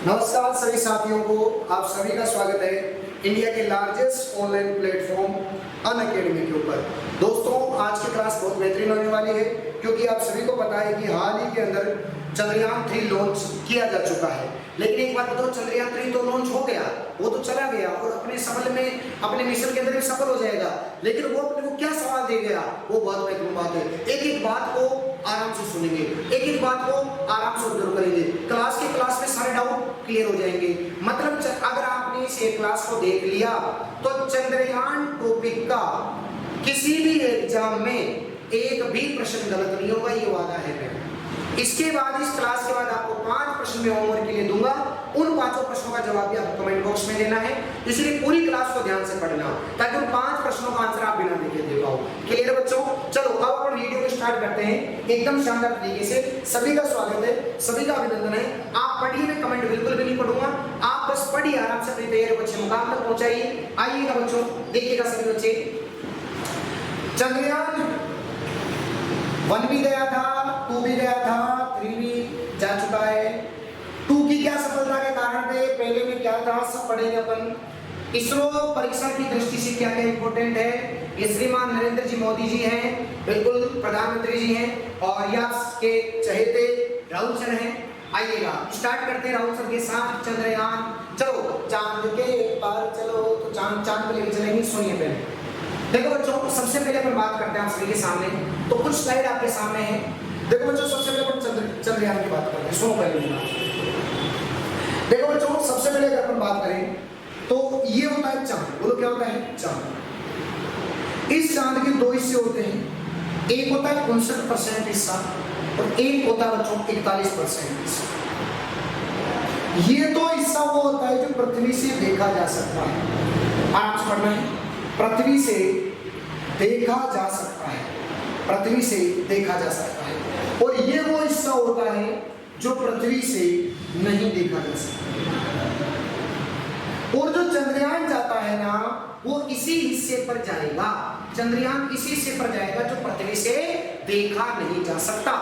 नमस्कार सभी साथियों को, आप सभी का स्वागत है इंडिया के लार्जेस्ट ऑनलाइन प्लेटफॉर्म अनअकैडमी के ऊपर। दोस्तों, आज की क्लास बहुत बेहतरीन होने वाली है क्योंकि आप सभी को पता है कि हाल ही के अंदर चंद्रयान 3 लॉन्च किया जा चुका है। लेकिन एक बात बताओ, चंद्रयान 3 तो लॉन्च हो गया, वो तो चला गया और अपने मिशन के अंदर भी सफल हो जाएगा। लेकिन वो अपने को क्या सवाल दे गया, वो बहुत महत्वपूर्ण बात है। एक एक बात को आराम से सुनेंगे, एक एक बात को आराम से ऑब्जर्व करेंगे। क्लास में सारे डाउट क्लियर हो जाएंगे। मतलब अगर आपने इस क्लास को देख लिया तो चंद्रयान टॉपिक का किसी भी एग्जाम में एक भी प्रश्न गलत नहीं होगा, ये वादा है मेरा। इसके बाद इस क्लास के बाद आपको 5 प्रश्न में होमवर्क के लिए दूंगा। उन 5 प्रश्नों का जवाब भी आपको कमेंट बॉक्स में देना है, इसलिए पूरी क्लास को ध्यान से पढ़ना ताकि उन 5 प्रश्नों का आंसर आप बिना देखे दे पाओ। क्लियर बच्चों? चलो अब अपन वीडियो को स्टार्ट करते हैं एकदम शानदार तरीके से। सभी का स्वागत है, सभी का अभिनंदन है। आप पढ़िए, मैं कमेंट बिल्कुल भी नहीं पढ़ूंगा, आप बस पढ़िए, आराम से अपनी तैयारी बच्चे मुकाम तक पहुंचाइए। आइएगा बच्चों, देखिएगा सभी बच्चे। चंद्रयान 1 भी गया था, 2 भी गया था, 3 भी जा चुका है। 2 की क्या सफलता के कारण थे, पहले में क्या था, सब पढ़ेंगे अपन। इसरो परीक्षा की दृष्टि से क्या क्या इंपॉर्टेंट है, ये श्रीमान नरेंद्र जी मोदी जी हैं, बिल्कुल प्रधानमंत्री जी हैं, और यह के चहेते राहुल सर हैं। आइएगा स्टार्ट करते हैं राहुल सर के साथ। चंद्रयान, चलो चांद के पार चलो, तो चांद पे लेके चलेंगे। सुनिए पहले, देखो बच्चों, सबसे पहले अपन बात करते हैं आप सभी के सामने, तो कुछ स्लाइड आपके सामने है। देखो बच्चों, सबसे पहले अपन चंद्रयान की बात करते हैं। सुनो पहले देखो बच्चों, सबसे पहले अगर अपन बात करें तो ये होता है चांद। बोलो क्या होता है? चांद। इस चांद के 2 हिस्से होते हैं, एक होता है 59% हिस्सा और एक होता है बच्चों 41% हिस्सा। ये तो हिस्सा वो होता है जो पृथ्वी से देखा जा सकता है। आराम से पढ़ना है। पृथ्वी से देखा जा सकता है, पृथ्वी से देखा जा सकता है। और ये वो हिस्सा होता है जो पृथ्वी से नहीं देखा जा सकता। और जो चंद्रयान जाता है ना, वो इसी हिस्से पर जाएगा। चंद्रयान इसी हिस्से पर जाएगा जो पृथ्वी से देखा नहीं जा सकता।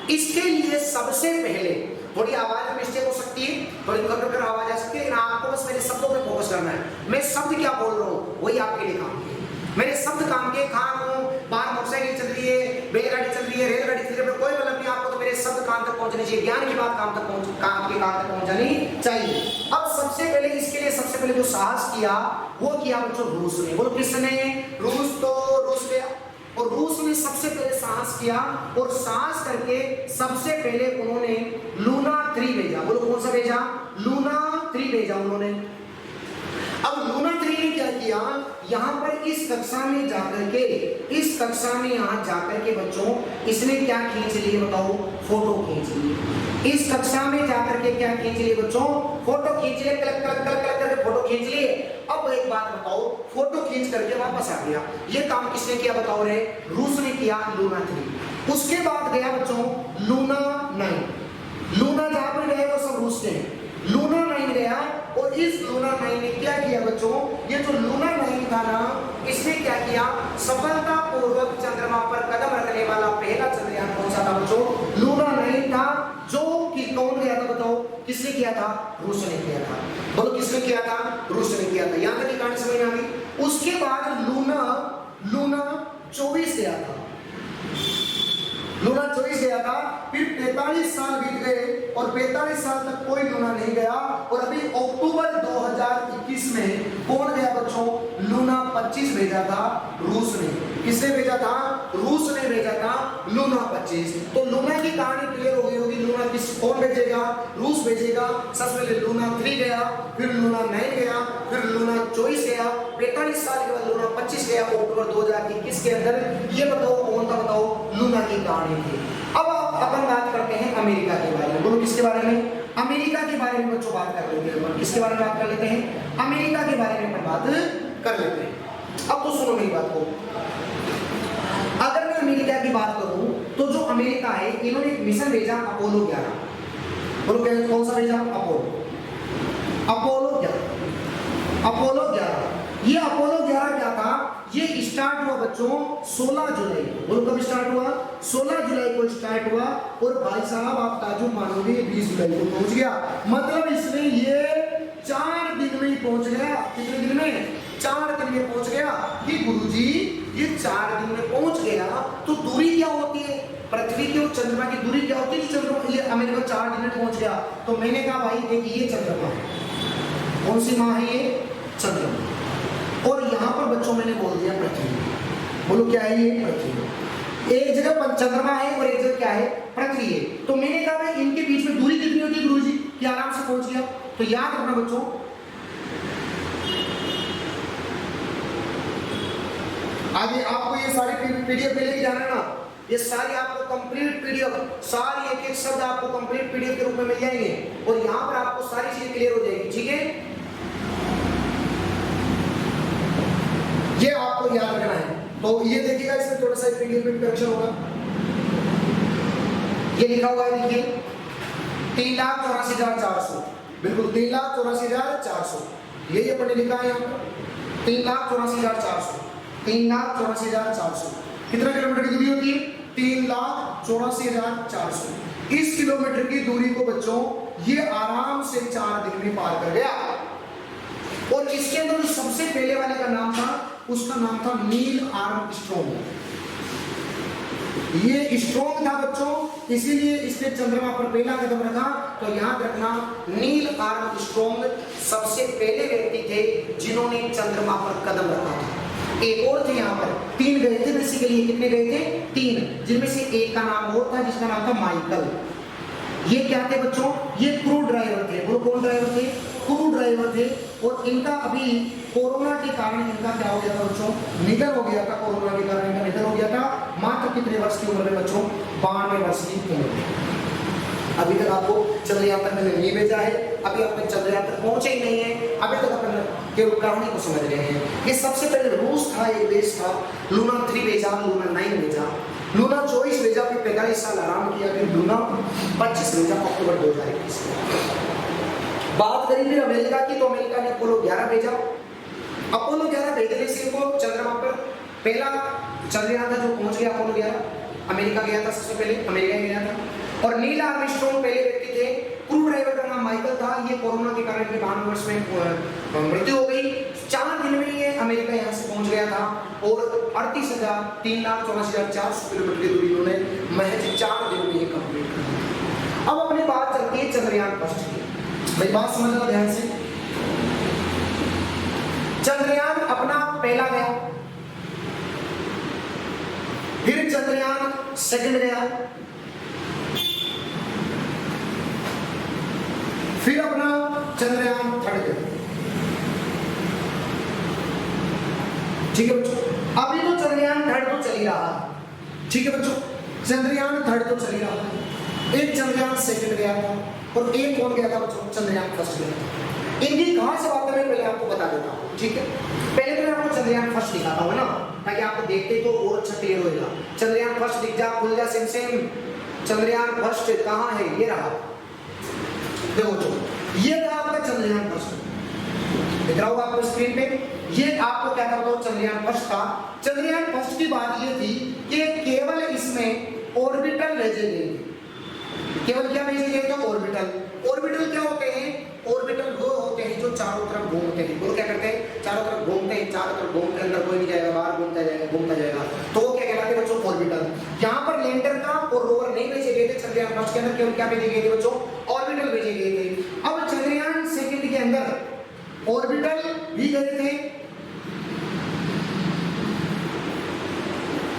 इसके लिए सबसे पहले, थोड़ी आवाज में मिस्टेक हो सकती है, थोड़ी कर आवाज आ सकती है, लेकिन आपको बस मेरे शब्दों पे फोकस करना है। मैं शब्द क्या बोल रहा हूँ वही आपके लिए काम के, मेरे शब्द काम के। खान हूँ, बाहर मोटरसाइकिल चल रही है, बैलगाड़ी चल रही है, रेलगाड़ी चल रही है, कोई मतलब नहीं। आपको तो मेरे शब्द काम तक पहुंचने चाहिए, ज्ञान की बात काम तक पहुंचानी चाहिए। अब सबसे पहले इसके लिए सबसे पहले जो साहस किया वो किया बच्चों रूस ने। बोलो किसने? रूस। तो रूस ने, और रूस ने सबसे पहले साहस किया और साहस करके सबसे पहले उन्होंने लूना 3 भेजा। बोलो कौन सा भेजा? लूना 3 भेजा उन्होंने। अब लूना 3 ने क्या किया, यहाँ पर इस कक्षा में जाकर के, इस कक्षा में यहाँ जाकर के बच्चों इसने क्या खींच लिए बताओ? फोटो खींच लिए। इस कक्षा में जाकर के क्या खींच लिए बच्चों? फोटो खींच लिए, कलक करके फोटो खींच लिए। अब एक बात बताओ, फोटो खींच करके वापस आ गया। ये काम किसने किया बताओ रे? रूस ने किया, लूना 3। उसके बाद गया बच्चों लूना 9। लूना जहां पर गए वो सब रूस ने। लूना 9 गया और इस लूना 9 ने क्या किया बच्चों? ये जो लूना 9 था ना, इसने क्या किया? सफलतापूर्वक चंद्रमा पर कदम रखने वाला पहला चंद्रयान पहुंचा था बच्चों। लूना 9 था, जो कि कौन गया था बताओ? किसने किया था? रूस ने किया था। बोलो किसने किया था? रूस ने किया था। यहां तक की कहानी समझ में आ गई। उसके बाद लूना 24 गया था। लूना 24 गया था, फिर 45 साल बीत गए और 45 साल तक कोई लूना नहीं गया। और अभी अक्टूबर 2021 में कौन गया बच्चों? लूना 25 भेजा था रूस ने। किसने भेजा था? रूस ने भेजा था लूना 25। तो लूना की कहानी क्लियर हो गई होगी। लूना कौन भेजेगा? रूस भेजेगा। सबसे पहले लूना 3 गया, फिर लूना 9 गया, फिर लूना 24 गया, 45 साल के बाद लूना 25 गया अक्टूबर 2021 के अंदर। ये बताओ कौन था? बताओ लूना की कहानी थी। अब अपन बात करते हैं अमेरिका के बारे में। बोलो किसके बारे में? अमेरिका के बारे में बच्चों बात कर लेते हैं। किसके बारे में बात कर लेते हैं? अमेरिका के बारे में अपन बात कर लेते हैं। अब तो सुनो मेरी बात को। अगर मैं अमेरिका की बात करूं तो जो अमेरिका है, इन्होंने एक मिशन भेजा अपोलो 11। बोलो कौन सा भेजा? अपोलो 11। ये अपोलो 11 क्या था? ये स्टार्ट हुआ बच्चों 16 जुलाई को। बोलो कब स्टार्ट हुआ? 16 जुलाई को स्टार्ट हुआ और भाई साहब आप ताजुब मानोगे 20 जुलाई को पहुंच गया। मतलब इसमें ये 4 दिन में ही पहुंच गया। कितने दिन में? 4 दिन में पहुंच गया। कि गुरुजी ये 4 दिन में पहुंच गया तो दूरी क्या होती है? पृथ्वी की और चंद्रमा की दूरी क्या होती है? चंद्रमा ये अमेरिका 4 दिन में पहुंच गया। तो मैंने कहा भाई देखिए ये चंद्रमा है। कौन सी माह है ये? चंद्रमा। और यहाँ पर बच्चों मैंने बोल दिया पृथ्वी। बोलो क्या है ये? पृथ्वी। एक जगह चंद्रमा है और एक जगह क्या है? पृथ्वी है। तो मैंने कहा भाई इनके बीच में दूरी कितनी होती है गुरुजी कि आराम से पहुंच गया? तो याद रखना बच्चों, आगे आपको ये सारी पीडीएफ मिलेगी जाना ना, ये सारी आपको कंप्लीट पीडीएफ, सारी एक एक शब्द आपको कंप्लीट पीडीएफ के रूप में मिल जाएंगे और यहाँ पर आपको सारी चीजें क्लियर हो जाएगी। ठीक है, ये आपको याद रखना है। तो ये देखिएगा, इसमें थोड़ा सा फिंगरप्रिंट करेक्शन होगा। ये लिखा हुआ है देखिए 3,84,400, बिल्कुल 3,84,400। ये अपन ने लिखा है यहाँ पर 3,84,400, 3,84,400। कितना किलोमीटर की दूरी होती है? 3,84,400। इस किलोमीटर की दूरी को बच्चों ये आराम से 4 दिन में पार कर गया। और इसके अंदर जो सबसे पहले वाले का नाम था, उसका नाम था नील आर्मस्ट्रॉन्ग। ये स्ट्रॉन्ग था बच्चों, इसीलिए इसने चंद्रमा पर पहला कदम रखा। तो याद रखना नील आर्मस्ट्रॉन्ग सबसे पहले व्यक्ति थे जिन्होंने चंद्रमा पर कदम रखा था। एक और थे यहाँ पर, 3 गए थे बेसिकली। कितने गए थे? 3, जिनमें से एक का नाम और था जिसका नाम था माइकल। ये क्या थे बच्चों? ये क्रू ड्राइवर थे। वो कौन ड्राइवर थे? क्रू ड्राइवर थे। और इनका अभी कोरोना के कारण इनका क्या हो गया था बच्चों? निधन हो गया था। कोरोना के कारण इनका निधन हो गया था। मात्र कितने वर्ष की उम्र में बच्चों? 92 वर्ष की उम्र में। अभी तक आपको चंद्रयान तक मैंने नहीं भेजा है, अभी अपने चंद्रयान तक पहुंचे ही नहीं है। अभी तक अपन केवल कहानी को समझ रहे हैं। ये सबसे पहले रूस था, एक देश था। लूना 3 भेजा, लूना 9 भेजा, लूना 24 भेजा, फिर 45 साल आराम किया, फिर लूना 25 भेजा अक्टूबर 2021। बात करें फिर अमेरिका की, तो अमेरिका ने अपोलो 11 भेजा। अपोलो 11 भेजने से इनको चंद्रमा पर पहला चंद्रयान था जो पहुंच गया। अपोलो 11 अमेरिका गया था, सबसे पहले अमेरिका गया था। और नील आर्मस्ट्रॉन्ग पहले व्यक्ति थे। क्रू ड्राइवर का नाम माइकल था। ये कोरोना के कारण 92 वर्ष में मृत्यु हो गई। 4 दिन में ये अमेरिका यहाँ से पहुंच गया था और 3,84,400 किलोमीटर की दूरी उन्होंने महज 4 दिन में ये कंप्लीट कर दी। अब अपनी बात चलती है चंद्रयान फर्स्ट की। भाई बात समझना ध्यान से। चंद्रयान अपना पहला गया, फिर चंद्रयान सेकंड गया, फिर अपना चंद्रयान थर्ड गया। ठीक है बच्चों, अभी तो चंद्रयान थर्ड तो चल ही रहा है। ठीक है बच्चों, चंद्रयान थर्ड तो चल ही रहा है। एक चंद्रयान सेकंड गया था और एक कौन गया था बच्चों? चंद्रयान फर्स्ट गया था। इनकी कहां से बात है मैं पहले आपको बता देता हूं। ठीक है, पहले तो मैं आपको चंद्रयान फर्स्ट दिखाता हूं ना, ताकि आपको देखते तो और अच्छा क्लियर होगा। चंद्रयान फर्स्ट दिख जा, खुल जा सेम सेम। चंद्रयान फर्स्ट कहां है? ये रहा, देखो तो ये था आपका चंद्रयान फर्स्ट। दिख रहा होगा आपको स्क्रीन पे। ये आपको क्या करता हूं? चंद्रयान फर्स्ट था। चंद्रयान फर्स्ट की बात ये थी कि केवल इसमें ऑर्बिटल भेजे गए थे। केवल क्या भेजे गए थे? ऑर्बिटल। ऑर्बिटल क्या होते हैं? ऑर्बिटल वो होते हैं जो चारों तरफ घूमते हैं। वो क्या करते हैं? चारों तरफ घूमते हैं, चारों तरफ घूमते, अंदर कोई नहीं जाएगा, बाहर घूमता जाएगा, घूमता जाएगा। तो वो क्या कहलाते हैं बच्चों? ऑर्बिटल। यहाँ पर लैंडर का और रोवर नहीं भेजे गए थे चंद्रयान फर्स्ट के अंदर, केवल क्या भेजे गए थे बच्चों? ऑर्बिटल भेजे गए थे। अब चंद्रयान सेकंड के अंदर ऑर्बिटल भी गए थे,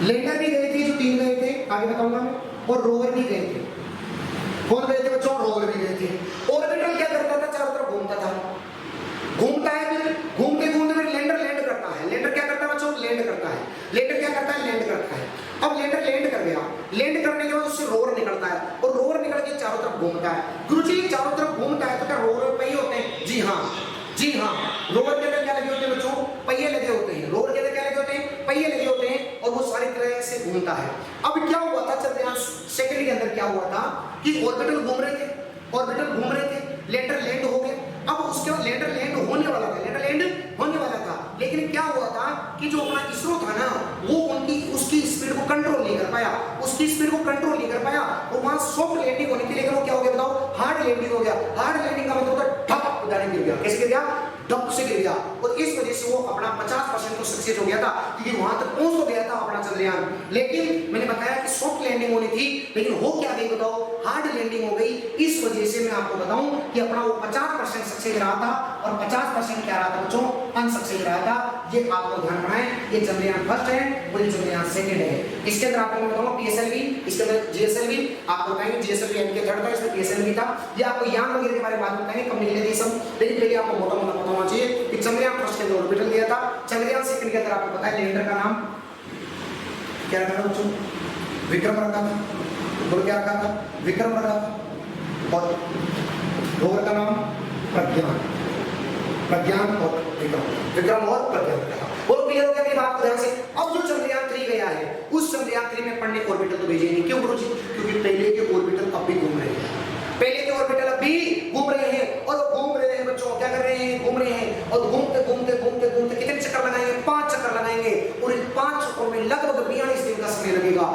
लैंडर भी गए थे जो 3 गए थे, आगे बताऊंगा मैं, और रोवर भी गए थे। कौन गए थे बच्चों? रोवर भी गए थे। ऑर्बिटल क्या करता था? चारों तरफ घूमता था, घूमता है, फिर घूमते घूमते फिर लैंडर लैंड करता है। लैंडर क्या करता है बच्चों? लैंड करता है। लैंडर क्या करता है? लैंड करता है। अब लैंडर लैंड कर गया, लैंड करने के बाद उससे रोवर निकलता है और रोवर निकल के चारों तरफ घूमता है। गुरुजी चारों तरफ घूमता है तो क्या रोवर में पहिए होते हैं? जी हाँ, जी हाँ। रोवर के अंदर क्या लगे होते हैं बच्चों? पहिए लगे होते हैं। रोवर के अंदर क्या लगे होते हैं? पहिए लगे होते हैं और वो सारी तरह से घूमता है। अब क्या हुआ था चंद्रयान सेकंड के अंदर? क्या हुआ था कि ऑर्बिटल घूम रहे थे, ऑर्बिटल घूम रहे थे, लैंडर लैंड हो गए। अब उसके बाद लैंडर लैंड होने वाला था, लैंडर लैंड होने वाला था, लेकिन क्या हुआ था कि जो अपना इसरो था ना, वो उसकी स्पीड को कंट्रोल नहीं कर पाया, उसकी स्पीड को कंट्रोल नहीं कर पाया, और वहां सॉफ्ट लैंडिंग होनी थी, लेकिन वो क्या हो गया बताओ, हार्ड लैंडिंग हो गया। हार्ड लैंडिंग का मतलब होता है ठप उड़ाने गिर गया। कैसे गिर गया? डब से गिर गया, और इस वजह से वो अपना 50% तो सक्सेस हो गया था, क्योंकि वहां तक पहुंच तो गया था अपना चंद्रयान। लेकिन मैंने बताया कि सॉफ्ट लैंडिंग होनी थी, लेकिन हो क्या गई बताओ, हार्ड लैंडिंग हो गई। इस वजह से मैं आपको बताऊं कि अपना वो 50% सक्सेस रहा था, और 50% क्या रहा था बच्चों, अनसक्सेस रहा था। ये आपको ध्यान रखना है, ये चंद्रयान फर्स्ट है और ये चंद्रयान सेकंड है। इसके अंदर आपको मैं बताऊंगा पीएसएलवी, इसके अंदर जीएसएलवी, आपको बताएंगे जीएसएलवी एम के थर्ड था, इसमें पीएसएलवी था। ये आपको यान वगैरह के बारे में बात बताएंगे कब निकले थे सब, लेकिन पहले आपको मोटा मोटा पता होना चाहिए कि चंद्रयान फर्स्ट के अंदर ऑर्बिटल दिया था, चंद्रयान सेकंड के अंदर आपको पता है लैंडर का नाम क्या रखा था बच्चों, विक्रम रखा था, और क्या रखा था, विक्रम रखा था, और रोवर का नाम प्रज्ञान, प्रज्ञान और विक्रम, विक्रम और प्रज्ञान रखा था। वो क्लियर हो गया मेरी बात को ध्यान से। अब जो चंद्रयान 3 गया है, उस चंद्रयान 3 में पढ़ने ऑर्बिटल तो भेजे नहीं, क्यों गुरुजी? क्योंकि पहले के ऑर्बिटल अब भी घूम रहे हैं, पहले के ऑर्बिटल अब भी घूम रहे हैं, और घूम रहे हैं बच्चों, क्या कर रहे हैं, घूम रहे हैं, और घूमते घूमते घूमते घूमते कितने चक्कर लगाएंगे, 5 चक्कर लगाएंगे, और इन 5 चक्करों में लगभग 42 दिन का समय लगेगा,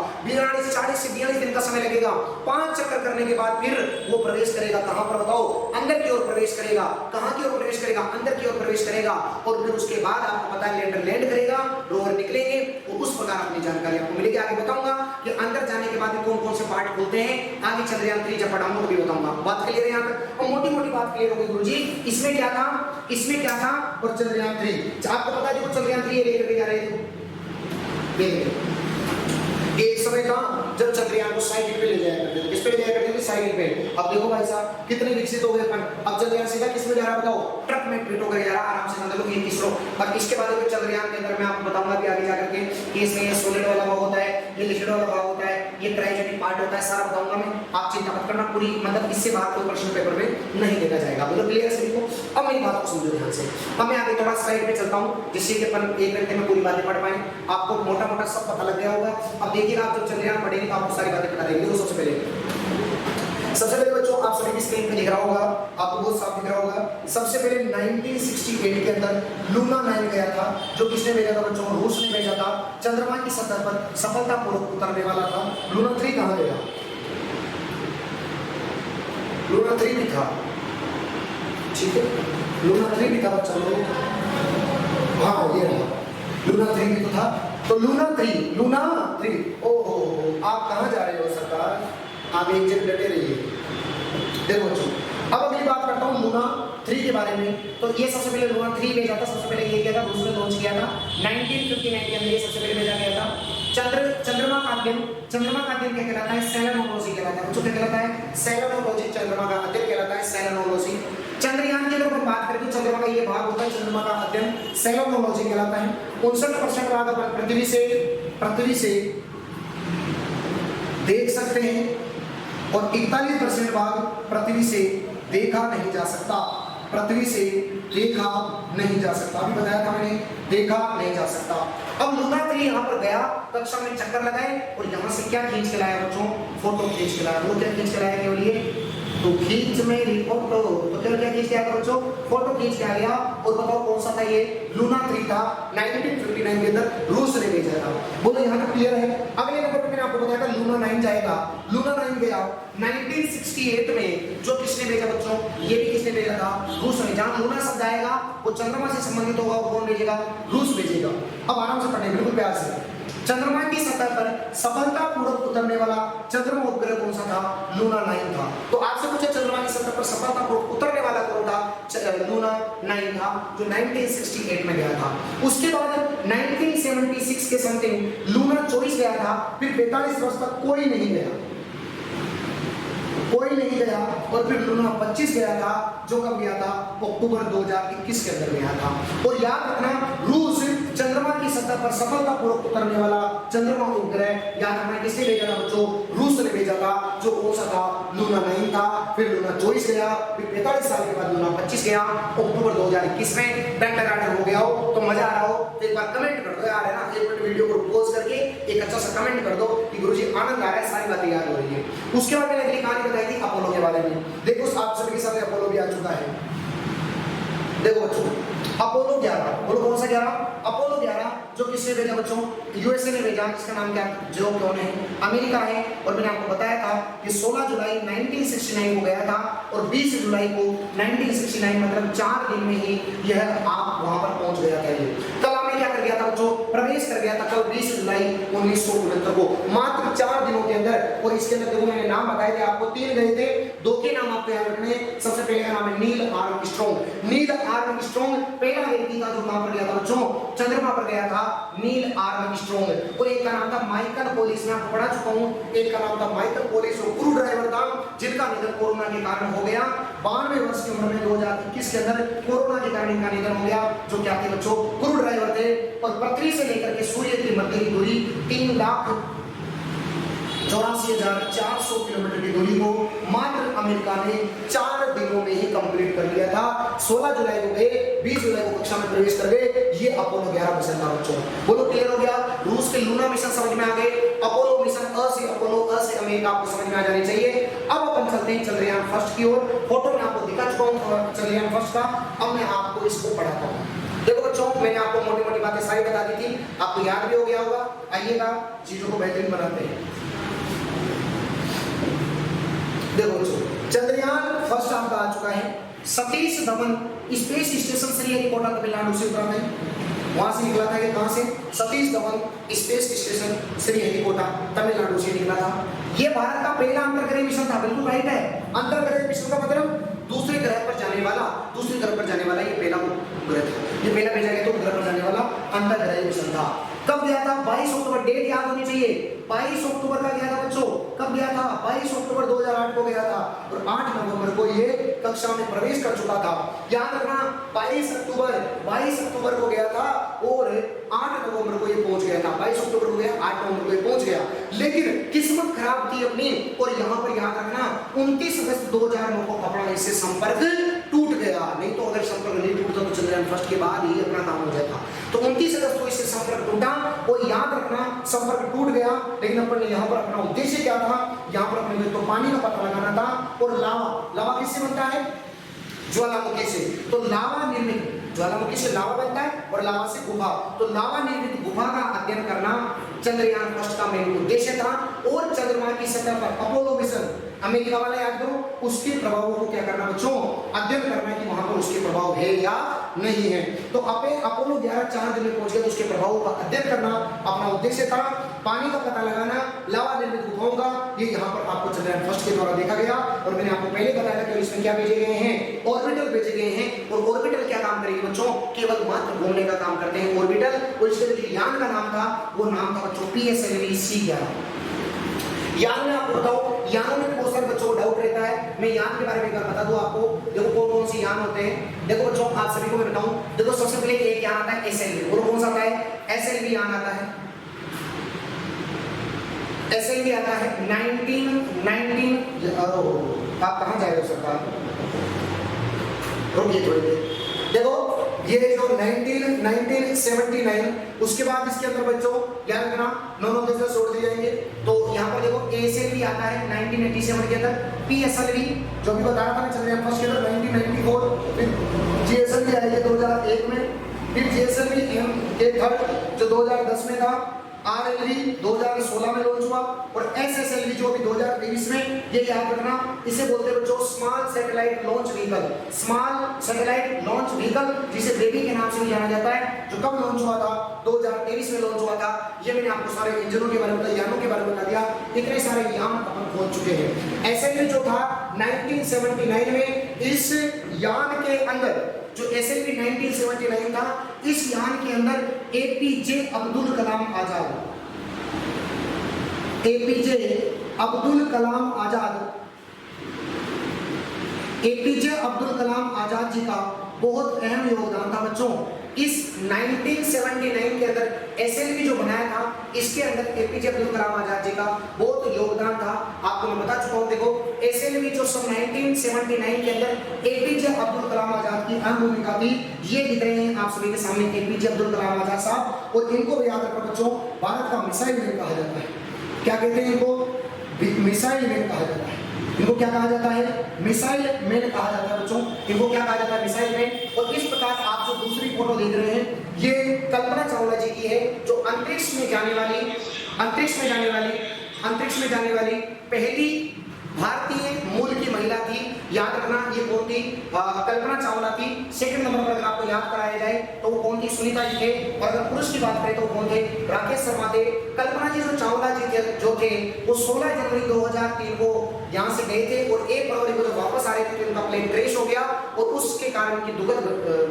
40 से 42 दिन का समय लगेगा। 5 चक्कर करने के बाद फिर वो प्रवेश करेगा कहां पर बताओ, अंदर की ओर प्रवेश करेगा। कहां की ओर प्रवेश करेगा? अंदर की ओर प्रवेश करेगा, और फिर उसके बाद आपको पता है लैंडर लैंड करेगा, रोवर निकलेंगे, और उस प्रकार अपनी जानकारी आपको मिलेगी। आगे बताऊंगा कि अंदर जाने के बाद कौन कौन से पार्ट खुलते हैं, आगे चंद्रयान 3 जब पढ़ाऊंगा तो भी बताऊंगा। बात क्लियर है यहाँ तक? और मोटी मोटी बात क्लियर हो गई गुरुजी। इसमें क्या था, इसमें क्या था, और चंद्रयान 3 आपको पता है, देखो चंद्रयान 3 ये लेकर के जा रहे थे, एक समय था जब चंद्रयान को साइकिल पे ले जाया करते थे। किस पे ले जाया करते थे? साइकिल पे। अब देखो भाई साहब कितने विकसित हो गए अपन। अब चंद्रयान सीधा किस में जा रहा बताओ, ट्रक में फिट होकर जा रहा आराम से, मतलब कि इसरो। और इसके बाद में चंद्रयान के अंदर मैं आपको बताऊंगा भी आगे जाकर के कि इसमें ये सॉलिड वाला भाग होता है, ये लिक्विड वाला भाग होता है, ये क्रायोजेनिक पार्ट होता है, सारा बताऊंगा मैं। आप चिंता मत करना, पूरी मतलब इससे बात कोई प्रश्न पेपर में नहीं देखा जाएगा। बोलो क्लियर है सभी को? अब मेरी बात को समझो ध्यान से। अब मैं आगे थोड़ा स्लाइड पे चलता हूं, जिससे कि अपन 1 घंटे में पूरी बातें पढ़ पाए। आपको मोटा मोटा सब पता लग गया होगा। अब देखिएगा, आप जब चंद्रयान पढ़ेंगे तो आपको सारी बातें पता रहेंगी। सबसे पहले बच्चों आप सभी की स्क्रीन पे दिख रहा होगा, आपको बहुत साफ दिख रहा होगा। सबसे पहले 1968 के अंदर लूना 9 गया था, जो किसने भेजा था बच्चों? रूस ने भेजा था। चंद्रमा की सतह पर सफलतापूर्वक उतरने वाला था। लूना 3 कहां गया? लूना 3 भी था, ठीक है, लूना 3 भी था बच्चों। हाँ ये रहा, लूना 3 भी तो था। तो लूना 3 ओहो, आप कहां जा रहे हो सरकार? आप एक जगह डटे रहिए। देखो बच्चों, अब अगली बात करता हूं लूना 3 के बारे में। तो ये सबसे पहले लूना 3 भेजा था, सबसे पहले ये किया था, रूस ने लॉन्च किया था 1959 के अंदर, ये सबसे पहले भेजा गया था। चंद्रमा का अध्ययन क्या कहलाता है? सेलेनोलॉजी कहलाता है। बच्चों क्या कहलाता है? सेलेनोलॉजी। चंद्रमा का अध्ययन कहलाता है सेलेनोलॉजी। चंद्रयान के अंदर बात करें तो चंद्रमा का ये भाग होता है, चंद्रमा का अध्ययन सेलेनोलॉजी कहलाता है। 59% भाग अपन पृथ्वी से देख सकते हैं, और 41% भाग पृथ्वी से देखा नहीं जा सकता। पृथ्वी से देखा नहीं जा सकता, अभी बताया था मैंने, देखा नहीं जा सकता। अब लूना 3 यहाँ पर गया, कक्षा में चक्कर लगाए, और यहाँ से क्या खींच के लाया बच्चों? फोटो खींच के लाया। वो क्या खींच के लाया केवल ये? तो खींच मेरी फोटो। तो क्या खींच के आया बच्चों? फोटो खींच के आ गया। और बताओ कौन सा था ये? लूना 3 था। 1959 के अंदर रूस ने भेजा था। बोलो यहाँ तक क्लियर है? अगले नंबर पे मैंने आपको बताया था लूना 9 जाएगा। लूना 9 गया 1968 में। जो किसने भेजा बच्चों? ये भी किसने भेजा था? रूस ने। जहां लूना शब्द आएगा वो चंद्रमा से संबंधित होगा, और कौन भेजेगा? रूस भेजेगा। अब आराम से पढ़ने, बिल्कुल प्यार से। चंद्रमा की सतह पर सफलतापूर्वक उतरने वाला चंद्रमा उपग्रह कौन सा था? लूना 9 था। तो आपसे पूछे चंद्रमा की सतह पर सफलतापूर्वक उतरने वाला कौन था? लूना 9 था, जो 1968 में गया था। उसके बाद 1976 के समथिंग लूना 24 गया था। फिर 45 वर्ष तक कोई नहीं गया, और फिर लूना 25 गया था, जो कब गया था? अक्टूबर 2021 के अंदर गया था। और याद रखना, रूस चंद्रमा की सतह पर सफलतापूर्वक उतरने वाला चंद्रमा उपग्रह याद रखना किसने भेजा था बच्चों? रूस ने भेजा था। जो कौन सा था? लूना 9 था। फिर लूना 24 गया, फिर 45 साल के बाद लूना 25 गया, अक्टूबर 2021 में। बेंटागार्डन हो गया हो तो मजा आ रहा हो तो एक बार कमेंट कर दो यार, है ना, 1 मिनट वीडियो को पॉज करके एक अच्छा सा कमेंट कर दो कि गुरुजी आनंद आ रहा है, सारी बातें याद हो रही है। उसके बाद मैंने अगली कहानी बताई थी अपोलो के बारे में। देखो आप सभी के सामने अपोलो भी आ चुका है। देखो बच्चों, अपोलो 11, बोलो कौन सा 11? अपोलो 11 जो किसने भेजा बच्चों? यूएसए ने भेजा। इसका नाम क्या? जो कौन है? अमेरिका है। और मैंने आपको बताया था कि 16 जुलाई 1969 को गया था और 20 जुलाई को 1969 मतलब 4 दिन में ही यह आप वहां पर पहुंच गया था। ये कल हमने क्या कर गया था बच्चों? प्रवेश कर गया था कल 20 जुलाई 1969 को, मात्र 4 दिनों के अंदर। और इसके अंदर देखो मैंने नाम बताए थे आपको, 3 गए थे, 2 के नाम आपको याद रखने। सबसे पहले का नाम है नील आर्मस्ट्रांग। नील आर्मस्ट्रांग पहला व्यक्ति था जो कहां पर गया था बच्चों? चंद्रमा पर गया था, नील आर्मस्ट्रांग। और एक का नाम था माइकल पोलिस, मैं आपको पढ़ा चुका हूं। एक का नाम था माइकल पोलिस, वो क्रू ड्राइवर था जिनका निधन कोरोना के कारण हो गया। 92 वर्ष की उम्र में 2021 के अंदर कोरोना के कारण इनका निधन हो गया। जो क्या थे बच्चों? क्रू ड्राइवर थे। और पृथ्वी से लेकर के सूर्य की मध्य की दूरी 3,84,400 किलोमीटर की दूरी को मात्र अमेरिका ने 4 दिनों में ही कंप्लीट कर लिया था। 16 जुलाई को गए, 20 जुलाई को कक्षा में प्रवेश कर गए। ये अपोलो 11 मिशन था बच्चों। बोलो क्लियर हो गया? रूस के लूना मिशन समझ में आ गए। अपोलो मिशन अ से अपोलो, अ से अमेरिका आपको समझ में आ जानी चाहिए। अब अपन चलते हैं चंद्रयान फर्स्ट की ओर। फोटो में आपको दिखा चुका हूं चंद्रयान फर्स्ट का। अब मैं आपको इसको पढ़ाता हूं। देखो बच्चों, मैंने आपको मोटी मोटी बातें सारी बता दी थी, आपको याद भी हो गया होगा। आइएगा चीजों को बेहतरीन बनाते हैं। देखो बच्चों, चंद्रयान फर्स्ट आपका आ चुका है। सतीश धवन स्पेस स्टेशन श्रीहरिकोटा तमिलनाडु से उतरा है। वहां से निकला था कि कहां से? सतीश धवन स्पेस स्टेशन श्रीहरिकोटा तमिलनाडु से निकला था। यह भारत का पहला अंतरग्रह मिशन था। बिल्कुल राइट है। अंतरग्रह मिशन का मतलब दूसरे ग्रह पर जाने वाला, दूसरे ग्रह पर जाने वाला ये पहला ग्रह था। ये पहला भेजा गया तो ग्रह पर जाने वाला अंतरग्रह मिशन था। कब गया था? 22 अक्टूबर, डेट याद होनी चाहिए। 22 अक्टूबर का गया था बच्चों। कब गया था? 22 अक्टूबर 2008 को गया था और 8 नवंबर को ये कक्षा में प्रवेश कर चुका था। याद रखना, 22 अक्टूबर को गया था और 8 नवंबर को ये पहुंच गया था। 22 अक्टूबर को गया, 8 नवंबर को ये पहुंच गया। लेकिन किस्मत खराब थी अपनी। और यहां पर याद रखना, 29 अगस्त 2009 को अपना इससे संपर्क टूट गया। नहीं तो अगर संपर्क नहीं टूटता तो चंद्रयान फर्स्ट के बाद ही अपना काम हो जाता। तो 29 अगस्त को इससे संपर्क टूटा और याद रखना संपर्क टूट गया। लेकिन अपन ने यहाँ पर अपना उद्देश्य क्या था? यहाँ पर अपने तो पानी का पता लगाना था। और लावा किससे बनता है? ज्वालामुखी से। तो लावा निर्मित, ज्वालामुखी से लावा बनता है और लावा से गुफा। तो लावा निर्मित गुफा का अध्ययन करना चंद्रयान फर्स्ट का मेन उद्देश्य था। और चंद्रमा की सतह पर अपोलो मिशन, अमेरिका वाला याद करो, उसके प्रभावों को क्या करना बच्चों? अध्ययन करना कि वहां पर उसके प्रभाव है या नहीं है। तो अपोलो 11 4 दिन में पहुंच गया तो उसके प्रभावों का अध्ययन करना अपना उद्देश्य था। पानी का पता लगाना, लावा निर्मित गुफाओं का, ये यहाँ पर आपको चंद्रयान फर्स्ट के द्वारा देखा गया। और मैंने आपको पहले बताया कि इसमें क्या भेजे गए हैं? ऑर्बिटल भेजे गए हैं। और ऑर्बिटल क्या काम करेगी बच्चों? केवल मात्र घूमने का काम करते हैं ऑर्बिटल। और इसके जो यान का नाम था वो नाम था बच्चों PSLV-C11। यान में आपको बताओ, यानों में बहुत सारे बच्चों को डाउट रहता है। मैं यान के बारे में एक बार बता दूं आपको। देखो कौन कौन से यान होते हैं। देखो बच्चों, आप सभी को मैं बताऊं। देखो सबसे पहले एक यान आता है SLV। बोलो कौन सा आता है? SLV यान आता है। SLV आता है 19 आप कहां जा रहे हो सरकार? रुकिए थोड़ी देर। देखो ये जो 1979, उसके बाद इसके अंदर बच्चों याद रखना नॉन ऑफ छोड़ दिए जाएंगे। तो यहाँ पर देखो ASLV आता है 1987 के अंदर। PSLV जो भी बता रहा था चंद्रयान फर्स्ट के अंदर 1994। फिर GSLV आएगी 2001 में। फिर GSLV-M के थर्ड जो 2010 में था। RLV 2016 में लॉन्च हुआ। और SSLV जो अभी 2023 में, ये याद रखना, इसे बोलते हैं बच्चों small satellite launch vehicle. Small satellite launch vehicle, जिसे बेबी के नाम से भी जाना जाता है, जो कब लॉन्च हुआ था? 2023 में लॉन्च हुआ था। ये मैंने आपको सारे इंजनों के बारे में बताया, यानों के बारे में बता दिया। इतने सारे यान अपन पहुंच चुके हैं। SLV जो था 1979 में, इस यान के अंदर जो SLV 1979 था, इस यान के अंदर APJ अब्दुल कलाम आजाद, APJ अब्दुल कलाम आजाद जी का बहुत अहम योगदान था बच्चों। इस 1979 के अंदर SLV जो बनाया था, इसके अंदर APJ अब्दुल कलाम आजाद जी का बहुत योगदान था। आपको मैं बता चुका हूं। देखो SLV जो 1979 के अंदर APJ अब्दुल कलाम आजाद की अहम भूमिका थी। ये दिख रहे हैं आप सभी के सामने APJ अब्दुल कलाम आजाद साहब। और इनको भी याद रखना बच्चों, भारत का मिसाइल मैन कहा जाता है। क्या कहते हैं इनको? मिसाइल मैन कहा जाता है। इनको क्या कहा जाता है? मिसाइल मैन कहा जाता है बच्चों। इनको क्या कहा जाता है? Missile man. और इस प्रकार आप जो दूसरी फोटो देख रहे हैं ये कल्पना चावला जी की है, जो अंतरिक्ष में जाने वाली पहली भारतीय मूल की महिला थी। याद रखना ये कौन थी? कल्पना चावला थी। सेकंड नंबर पर अगर आपको याद कराया जाए तो वो कौन थी? सुनीता जी थे। और अगर पुरुष की बात करें तो कौन थे? राकेश शर्मा थे। कल्पना जी जो चावला जी जो थे वो 16 जनवरी 2003 को यहाँ से गए थे और 1 फरवरी को जब वापस आ रहे थे तो उनका प्लेन क्रैश हो गया और उसके कारण उनकी दुखद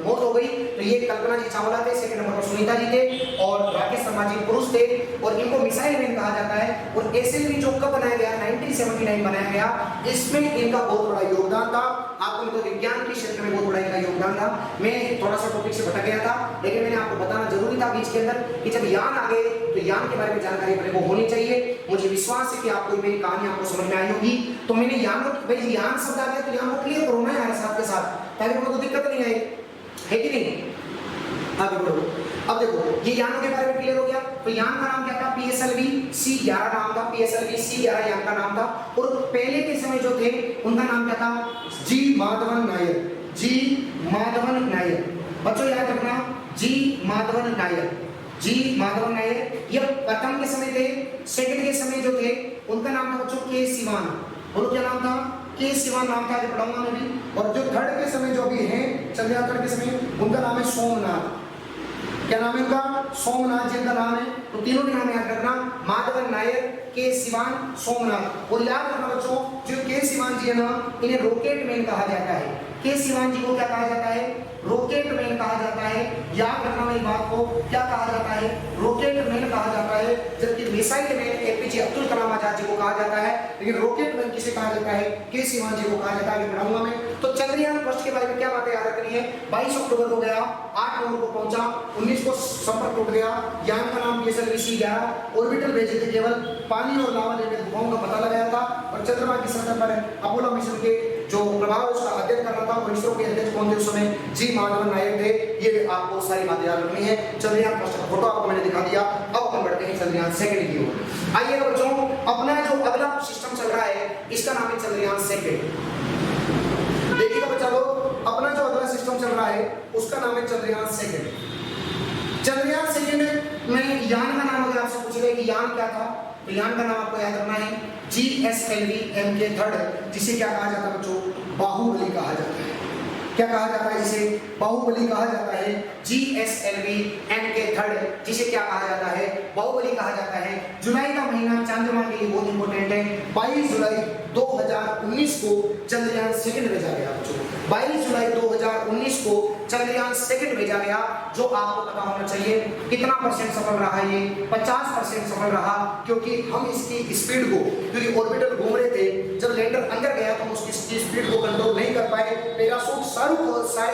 मौत हो गई। तो ये कल्पना जी चावला थे, सेकंड नंबर पर सुनीता जी थे और राकेश शर्मा जी पुरुष थे और इनको मिसाइल मैन कहा जाता है। और एसएलवी जो कब बनाया गया? 1979 बनाया गया। इसमें इनका बहुत बड़ा योगदान था। आपको तो विज्ञान के क्षेत्र में बहुत बड़ा इनका योगदान था। मैं थोड़ा सा टॉपिक से भटक गया था, लेकिन मैंने आपको बताना जरूरी था बीच के अंदर कि जब यान आ गए तो यान के बारे में जानकारी अपने को होनी चाहिए। मुझे विश्वास है कि आपको मेरी कहानी आपको समझ में आई होगी। तो मैंने यान भाई यान शब्द आ गया तो यान को क्लियर करो ना यार साथ के साथ, ताकि उनको दिक्कत नहीं आए, है कि नहीं? आगे बढ़ो। अब देखो ये यानों के बारे में क्लियर हो गया। तो यान का नाम क्या था? PSLV C11 नाम था। PSLV C11 यान का नाम था। और पहले के समय जो थे उनका नाम क्या था? जी माधवन नायर। बच्चों याद रखना, जी माधवन नायर। ये प्रथम के समय थे। सेकंड के समय जो थे उनका नाम था बच्चों के सिवान। बोलो क्या नाम था? के सिवान नाम था, जो पढ़ाऊंगा मैं भी। और जो थर्ड के समय जो भी है चंद्रयान थर्ड के समय उनका नाम है सोमनाथ। क्या नाम है उनका? सोमनाथ जी का नाम है। तो तीनों के नाम याद रखना, माधवन नायर, के सिवान, सोमनाथ। और याद रखना बच्चों जो के सिवान जी है ना, इन्हें रॉकेट मैन कहा जाता है। के सिवान जी को क्या कहा जाता है? रॉकेट मैन कहा जाता है। याद रखना मेरी बात को, क्या कहा जाता है? रॉकेट मैन कहा जाता है। जबकि missile man APJ Abdul Kalam Azad ji को कहा जाता है, लेकिन रॉकेट मैन किसे कहा जाता है? के सिवान जी को कहा जाता है। पढ़ाऊंगा मैं। तो चंद्रयान फर्स्ट के बारे में क्या बातें याद रखनी है? 22 अक्टूबर को गया, 8 नवंबर को पहुंचा, 19 को संपर्क टूट गया। यान का नाम PSLV C11। ऑर्बिटल भेजे थे, केवल पानी और लावा निर्मित गुफाओं का पता लगाया था। और चंद्रमा की सतह पर अपोलो मिशन के जो प्रभाव उसका अध्ययन करना था। और इसरो के अध्यक्ष कौन थे उस समय? जी माधवन नायर थे। ये आपको सारी बातें याद रखनी है। चंद्रयान फर्स्ट का फोटो आपको मैंने दिखा दिया। अब हम बढ़ते हैं चंद्रयान सेकंड की ओर। आइए बच्चों, अपना जो अगला सिस्टम चल रहा है इसका नाम है चंद्रयान सेकंड। देखिएगा बच्चा लोग, अपना जो अगला सिस्टम चल रहा है उसका नाम है चंद्रयान सेकंड। चंद्रयान सेकंड में यान का नाम अगर आपसे पूछेगा कि यान क्या था, तो यान का नाम आपको याद रखना है GSLV MK थर्ड, जिसे क्या कहा जाता है बच्चों? बाहुबली कहा जाता है। क्या कहा जाता है? जिसे बाहुबली कहा जाता है। GSLV MK थर्ड, जिसे क्या कहा जाता है? बाहुबली कहा जाता है। जुलाई का महीना चंद्रमा के लिए बहुत इंपॉर्टेंट है। 22 जुलाई 2019 को चंद्रयान सेकंड भेजा गया बच्चों। 22 जुलाई 2019 को चंद्रयान सेकंड भेजा गया, जो आपको पता होना चाहिए कितना % सफल रहा। ये 50% सफल रहा, क्योंकि हम इसकी स्पीड को, क्योंकि ऑर्बिटर घूम रहे थे, जब लैंडर अंदर गया तो उसकी स्पीड को कंट्रोल नहीं कर पाए। पैराशूट सारे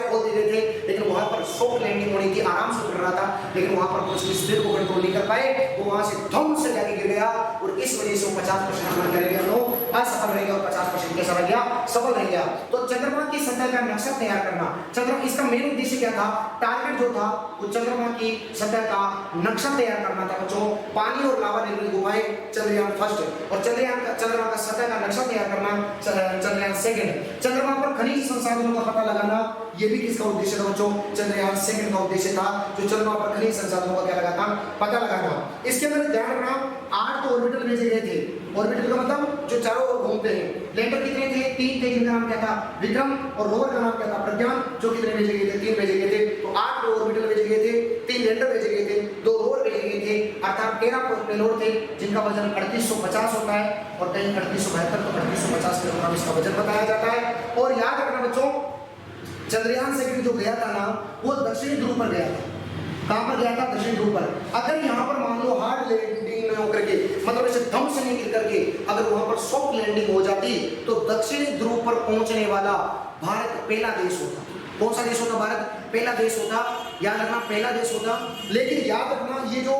खोल दिए थे, लेकिन वहां पर सॉफ्ट लैंडिंग होनी थी, आराम से उड़ रहा था, लेकिन वहां पर उसकी स्पीड को कंट्रोल नहीं कर पाए। वो वहां से धम से जाके गिर गया और इस वजह से वो 50% अपना करेगा नो असफल रहेगा और 50% कैसा रह गया? सफल रह गया। तो चंद्रमा की सतह का नक्शा तैयार करना, चंद्रमा इसका मेन उद्देश्य क्या था? टारगेट जो था वो चंद्रमा की सतह का नक्शा तैयार करना था बच्चों। पानी और लावा निर्मित गुफाएं चंद्रयान फर्स्ट, और चंद्रमा का सतह का नक्शा तैयार करना चंद्रयान सेकंड। चंद्रमा पर खनिज संसाधनों का पता लगाना, ये भी किसका उद्देश्य था बच्चों? चंद्रयान सेकंड का उद्देश्य था, जो चंद्रमा पर खनिज संसाधनों का क्या लगाना? पता लगाना। इसके अंदर ध्यान रखना 8 तो ऑर्बिटल भेजे गए थे। ऑर्बिटल का मतलब जो चारों ओर घूमते हैं। लैंडर कितने थे? 3 थे, जिनका नाम क्या था? विक्रम। और रोवर का नाम क्या था? प्रज्ञान। जो कितने भेजे गए थे? 3 भेजे गए थे। तो 8 ऑर्बिटल भेजे गए थे, 3 लैंडर भेजे गए थे, 2 रोवर भेजे गए थे, अर्थात 13 पेलोड थे, जिनका वजन 3850 होता है। और कहीं 3872 तो 3850 किलोग्राम इसका वजन बताया जाता है। और याद रखना बच्चों, चंद्रयान सेकंड जो गया था ना, वो दक्षिणी ध्रुव पर गया था। कहां पर गया था? दक्षिण ध्रुव पर। अगर यहाँ पर मान लो हार्ड लैंडिंग में होकर के, मतलब ऐसे दम से नहीं गिर करके अगर वहां पर सॉफ्ट लैंडिंग हो जाती, तो दक्षिणी ध्रुव पर पहुंचने वाला भारत पहला देश होता। कौन सा देश होता? भारत पहला देश होता। याद रखना, पहला देश होता। लेकिन याद रखना, ये जो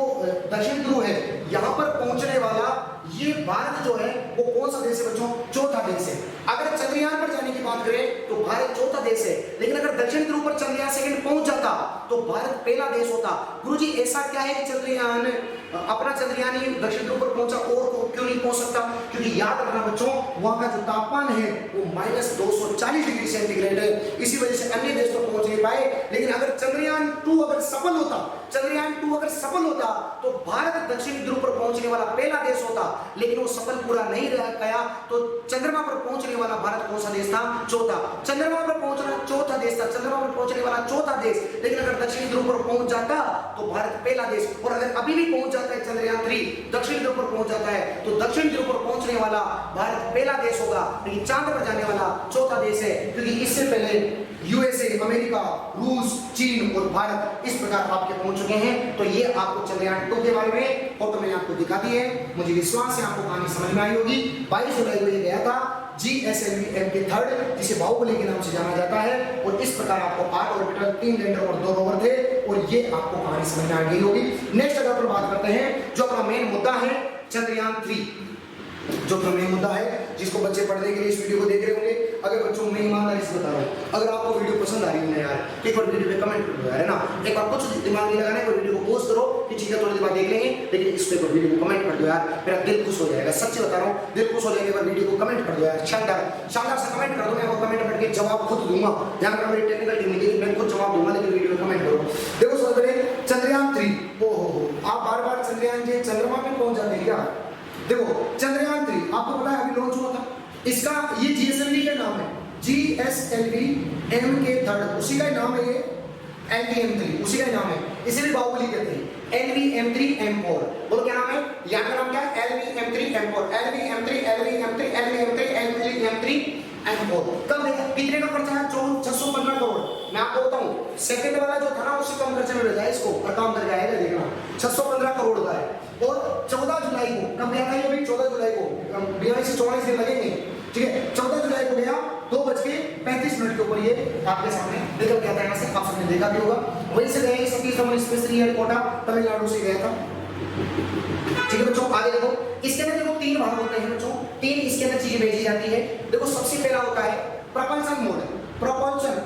दक्षिण ध्रुव है, यहाँ पर पहुंचने वाला ये भारत जो है वो कौन सा देश है बच्चों? चौथा देश है। अगर चंद्रयान पर जाने की बात करें तो भारत चौथा देश है, लेकिन अगर दक्षिण ध्रुव पर चंद्रयान सेकंड पहुंच जाता तो भारत पहला देश होता। गुरुजी ऐसा क्या है कि चंद्रयान अपना चंद्रयान ही दक्षिण ध्रुव पर पहुंचा और क्यों नहीं पहुंच सकता? क्योंकि याद रखना बच्चों वहां का जो तापमान है वो -240 डिग्री सेंटीग्रेड है, इसी वजह से अन्य देश तक पहुंच नहीं पाए। लेकिन अगर चंद्रयान 2 अगर सफल होता, चंद्रयान 2 अगर सफल होता तो भारत दक्षिण ध्रुव पर पहुंचने वाला पहला देश होता, लेकिन वो सफल पूरा नहीं रह गया। तो चंद्रमा पर पहुंचने वाला भारत कौन सा देश था? चौथा। चंद्रमा पर पहुंचना चौथा देश था, चंद्रमा पर पहुंचने वाला चौथा देश। लेकिन अगर दक्षिण ध्रुव पर पहुंच जाता तो भारत पहला देश, और अगर अभी भी पहुंच जाता है चंद्रयान 3 दक्षिण ध्रुव पर पहुंच जाता है तो दक्षिण ध्रुव पर पहुंचने वाला भारत पहला देश होगा, लेकिन चांद पर जाने वाला चौथा देश है। क्योंकि इससे पहले यूएसए, अमेरिका, रूस, चीन और भारत इस प्रकार आपके पहुंच चुके हैं। तो ये आपको चंद्रयान 2 के बारे में फोटो मैंने आपको दिखा दी है। मुझे विश्वास है आपको कहानी समझ में आई होगी। 22 जुलाई को ये गया था GSLV MK3, जिसे बाहुबली के नाम से जाना जाता है। और इस प्रकार आपको 8 ऑर्बिटर, 3 लैंडर और 2 रोवर थे, और ये आपको कहानी समझ में आ गई होगी। नेक्स्ट अगर अपन बात करते हैं जो अपना मेन मुद्दा है चंद्रयान 3, जो मेन मुद्दा है जिसको बच्चे पढ़ने के लिए इस वीडियो को देख रहे होंगे। अगर बच्चों मैं ईमानदारी से बता रहा हूँ, अगर आपको वीडियो पसंद आ रही है ना यार, एक बार वीडियो पे कमेंट कर दो यार, है ना। एक बार कुछ दिमाग नहीं लगाना है, कोई वीडियो को पोस्ट करो कि चीजें थोड़ी देर बाद देख लेंगे, लेकिन इस पे वीडियो को कमेंट कर दो यार, मेरा दिल खुश हो जाएगा। सच्ची बता रहा हूँ, दिल खुश हो जाएगा। एक बार वीडियो को कमेंट कर दो यार, शानदार शानदार से कमेंट कर दो। मैं वो कमेंट करके जवाब खुद दूंगा, ध्यान रखना मेरी टेक्निकल टीम नहीं, मैं खुद जवाब दूंगा, लेकिन वीडियो में कमेंट करो। देखो सबसे पहले चंद्रयान 3, ओहो आप बार बार चंद्रयान के चंद्रमा में पहुंच जाते हैं क्या? देखो चंद्रयान 3 आपको पता है अभी लॉन्च हुआ था, इसका ये GSLV का नाम है, GSLV MK3, उसी का नाम है ये, LV-M3 उसी का नाम है, इसे भी बाहुबली कहते हैं। LV-M3 M4 बोलो क्या नाम है? यहाँ का नाम क्या है? LV-M3 M4, LV-M3 LV-M3 LV-M3 LV-M3 M4। कब कितने का खर्चा है? 615 करोड़। मैं आपको बताऊं, सेकंड वाला जो था ना उससे कम खर्चे में भेजा है इसको, और काम करके आएगा देखना। 615 करोड़ का है। और 14 जुलाई को कब गया था ये भाई? 14 जुलाई को, 42 से 44 दिन लगेंगे, ठीक है। 14 जुलाई को गया 2:35 के ऊपर ये आपके सामने निकल गया था यहाँ से, आप सबने देखा भी होगा। वहीं से गए सतीश धवन स्पेस एयरपोर्ट तमिलनाडु से गया था, ठीक है बच्चों। आगे देखो, इसके अंदर देखो 3 भाग होते हैं बच्चों, 3 इसके अंदर चीजें भेजी जाती है। देखो सबसे पहला होता है propulsion mode, propulsion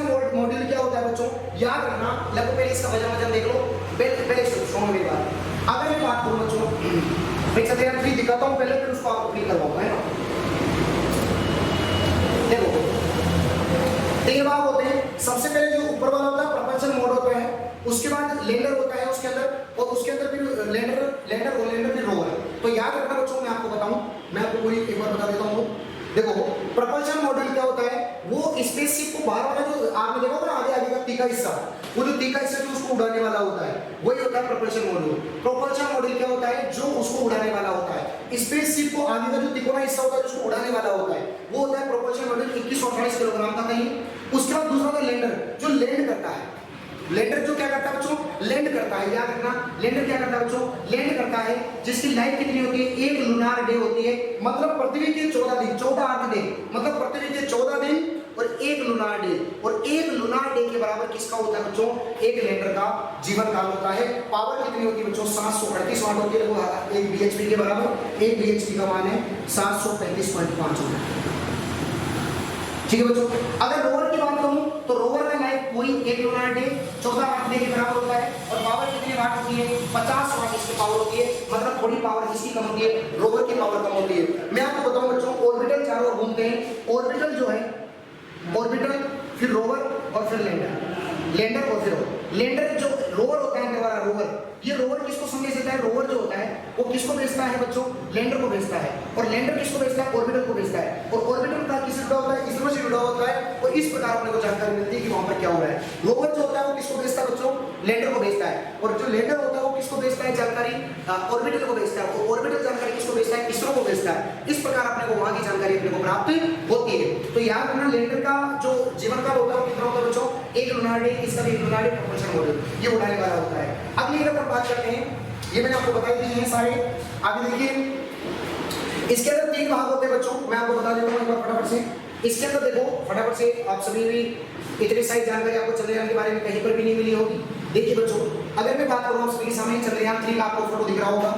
mode module क्या होता है बच्चों? याद रखना, लगभग पहले इसका वजन देख लो, पहले सुनो मेरी बात। अगर मैं बात करूं बच्चों, मैं चंद्रयान 3 दिखाता हूं पहले, फिर उसको आपको क्लिक करवाऊंगा, है ना। देखो 3 भाग होते हैं। सबसे पहले जो ऊपर वाला होता है प्रोपल्शन मोड होता है, उसके बाद लैंडर होता है उसके अंदर, और उसके अंदर फिर लैंडर फिर रोवर। तो याद रखना बच्चों, मैं आपको बताऊं, मैं आपको पूरी एक बार बता देता हूं। देखो प्रोपल्शन मॉड्यूल क्या होता है? वो स्पेसशिप को बाहर वाला जो आपने देखा होगा ना आगे का तीखा हिस्सा, वो जो तीखा हिस्सा जो उसको उड़ाने वाला होता है, वही होता है प्रोपल्शन मॉड्यूल। प्रोपल्शन मॉड्यूल क्या होता है? जो उसको उड़ाने वाला होता है। स्पेसशिप को आगे का जो तिकोना हिस्सा होता है जिसको उड़ाने वाला होता है, वो होता है प्रोपल्शन मॉड्यूल। 2128 किलोग्राम का कहीं। उसके बाद दूसरा होता है लैंडर, जो लैंड करता है। लैंडर जो क्या करता है बच्चों? लैंड करता है। याद रखना, लैंडर क्या करता है बच्चों? लैंड करता है, जिसकी लाइफ कितनी होती है? 1 लूनार डे होती है, मतलब पृथ्वी के 14 दिन, 14 अर्थ डे, मतलब पृथ्वी के 14 दिन और 1 लूनार डे। और 1 लूनार डे के बराबर किसका होता है बच्चों? एक लैंडर का जीवन काल होता है। पावर कितनी होती है बच्चों? 738 वाट होती है। वो 1 BHP के बराबर, 1 BHP का मान है 735.5 वाट, ठीक है बच्चों। अगर रोवर की बात करूं तो रोवर का लाइफ वही 1 लूनार डे 14 वाट डे के बराबर होता है। और पावर कितनी वाट होती है? 50 वाट इसकी पावर होती है, मतलब थोड़ी पावर इसकी कम होती है, रोवर की पावर कम होती है। मैं आपको बताऊं बच्चों, ऑर्बिटल चारों ओर घूमते हैं। ऑर्बिटल जो है, ऑर्बिटल फिर रोवर और फिर लैंडर और फिर लैंडर जो रोवर होता है हमारा रोवर, ये रोवर किसको संदेश देता है? रोवर जो होता है वो किसको भेजता है बच्चों? लैंडर को भेजता है। और लैंडर किसको भेजता है? ऑर्बिटल को भेजता है। और ऑर्बिटल का किससे जुड़ा होता है? इसरो से जुड़ा होता है। और इस प्रकार अपने को जानकारी मिलती है कि वहां पर क्या हो रहा है। रोवर जो होता है वो किसको भेजता है बच्चों? लैंडर को भेजता है। और जो लैंडर होता है वो किसको भेजता है जानकारी? ऑर्बिटल को भेजता है। और ऑर्बिटल जानकारी किसको भेजता है? इसरो को भेजता है। इस प्रकार अपने को वहां की जानकारी अपने को प्राप्त होती है। तो याद रखना, लैंडर का जो जीवन काल होता है वो कितना होता है बच्चों? 1 लूनार डे, इसका भी 1 लूनार डे प्रोपल्शन मॉड्यूल ये उड़ाने वाला होता है। अगली अगर बात करते हैं, ये मैंने आपको बता दिए हैं सारे। आगे देखिए, इसके अंदर 3 भाग होते हैं बच्चों, मैं आपको बता देता हूं एक बार फटाफट से। इसके अंदर देखो फटाफट से, आप सभी भी इतनी सारी जानकारी आपको चंद्रयान के बारे में कहीं पर भी नहीं मिली होगी। देखिए बच्चों, अगर मैं बात करूं आप सभी के सामने चंद्रयान 3 का आपको फोटो दिख रहा होगा।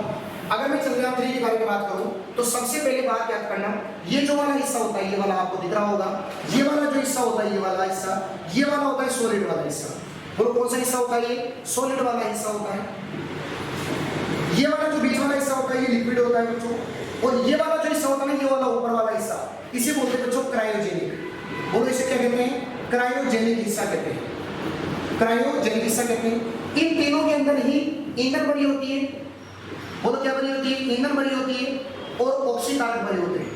अगर मैं चंद्रयान 3 के बारे में बात करूं तो सबसे पहले बात क्या करना, ये जो वाला हिस्सा होता है, ये वाला आपको दिख रहा होगा, ये वाला जो हिस्सा होता है, ये वाला हिस्सा, ये वाला होता है सॉलिड वाला हिस्सा। बोलो कौन सा हिस्सा होता है? ये सॉलिड वाला हिस्सा होता है। ये वाला जो बीच वाला हिस्सा होता है ये लिक्विड होता है बच्चों। और ये वाला जो हिस्सा होता है ना, ये वाला ऊपर वाला हिस्सा, इसे बोलते हैं बच्चों क्रायोजेनिक। बोलो इसे क्या कहते हैं? क्रायोजेनिक हिस्सा कहते हैं, क्रायोजेनिक हिस्सा कहते हैं। इन तीनों के अंदर ही ईंधन बनी होती है। बोलो क्या बनी होती है? ईंधन बनी होती है और ऑक्सीकारक बने होते हैं।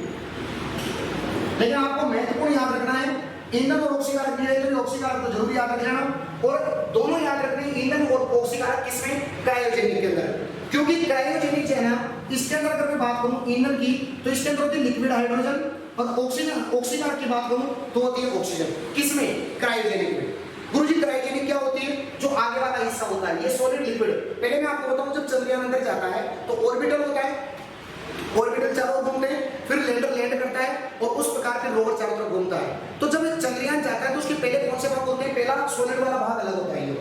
लेकिन आपको महत्वपूर्ण याद रखना है, ईंधन और ऑक्सीकारक दिया है तो ऑक्सीकारक तो जरूर याद रख लेना, और दोनों याद रखने ईंधन और ऑक्सीकारक किसमें? क्रायोजेनिक के अंदर। क्योंकि क्रायोजेनिक जो है ना, इसके अंदर अगर मैं बात करूं ईंधन की तो इसके अंदर होती है लिक्विड हाइड्रोजन, और ऑक्सीजन ऑक्सीकारक की बात करूं तो होती है ऑक्सीजन। किसमें? क्रायोजेनिक में। गुरुजी क्रायोजेनिक क्या होती है? जो आगे वाला हिस्सा होता है, ये सॉलिड लिक्विड। पहले मैं आपको बताऊं, जब चंद्रयान अंदर जाता है तो ऑर्बिटल होता है, ऑर्बिटल चारों ओर घूमते हैं, फिर लैंडर लैंड करता है और उस प्रकार के रोवर चारों तरफ घूमता है। तो जब चंद्रयान जाता है तो उसके पहले कौन से भाग होते हैं? पहला सॉलिड वाला भाग अलग होता है, ये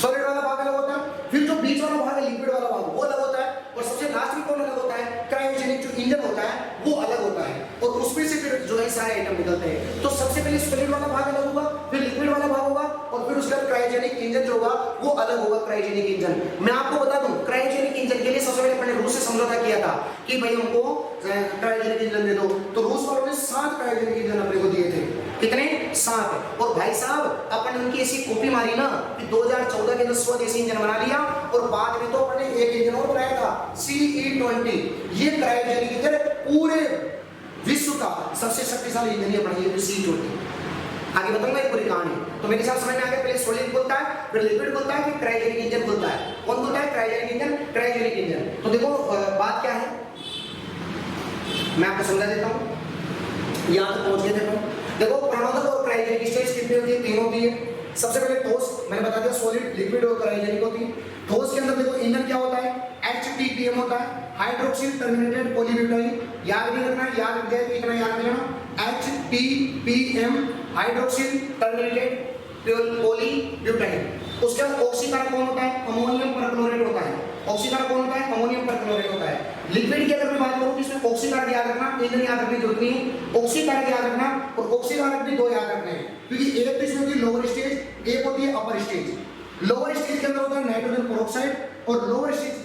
सॉलिड वाला भाग अलग होता है, फिर जो बीच वाला भाग है लिक्विड वाला भाग वो अलग होता है, और सबसे लास्ट में कौन अलग होता है? क्रायोजेनिक जो इंजन होता है वो अलग होता है, और उसमें से फिर जो है सारे आइटम निकलते हैं। तो सबसे पहले सॉलिड वाला भाग अलग होगा, फिर लिक्विड वाला भाग होगा, और फिर उसके बाद क्रायोजेनिक इंजन जो होगा वो अलग होगा, क्रायोजेनिक इंजन। मैं आपको बता दूं, क्रायोजेनिक इंजन के लिए सबसे पहले अपने रूस से समझौता किया था कि भाई हमको क्रायोजेनिक इंजन दे दो, तो रूस वालों ने 7 क्रायोजेनिक इंजन अपने को दिए थे। कितने? 7। और भाई साहब अपन ने उनकी ऐसी कॉपी मारी ना कि 2014 के अंदर स्वदेशी इंजन बना लिया, और बाद में तो अपन ने एक इंजन और बनाया था CE20। ये क्रायोजेनिक इंजन पूरे विश्व का सबसे शक्तिशाली इंजन है अपना, ये CE20। आगे बताऊंगा ये पूरी कहानी। तो मेरे हिसाब समझ में आ गया, पहले सॉलिड बोलता है, फिर लिक्विड बोलता है, फिर क्रायोजेनिक इंजन बोलता है। कौन बोलता है? Cryogenic engine, cryogenic engine. तो देखो बात क्या है, मैं आपको समझा देता हूं, यहां तक पहुंच गए थे। देखो प्रणोदक और क्रायोजेनिक स्टेज कितनी होती है? 3 होती है। सबसे पहले ठोस, मैंने बता दिया सॉलिड, लिक्विड और क्रायोजेनिक होती है। ठोस के अंदर देखो ईंधन क्या होता है? HTPM होता है, हाइड्रोक्सिल टर्मिनेटेड पॉलीब्यूटाइन। याद नहीं रखना, याद रख जाए तो इतना याद कर लेना, HTPM हाइड्रोक्सिल टर्मिनेटेड पॉलीब्यूटाइन। उसके बाद ऑक्सीकारक कौन होता है? अमोनियम परक्लोरेट होता है। ऑक्सीकारक कौन होता है? अमोनियम परक्लोरेट होता है। लिक्विड की अगर मैं बात करूं तो इसमें ऑक्सीकारक याद रखना, ईंधन याद रखने की जरूरत नहीं है, ऑक्सीकारक याद रखना, और ऑक्सीकारक भी 2 याद रखने हैं, क्योंकि एक तो इसमें होती है लोअर स्टेज, एक होती है अपर स्टेज। लोअर स्टेज के अंदर होता है नाइट्रोजन पेरोक्साइड, और लोअर स्टेज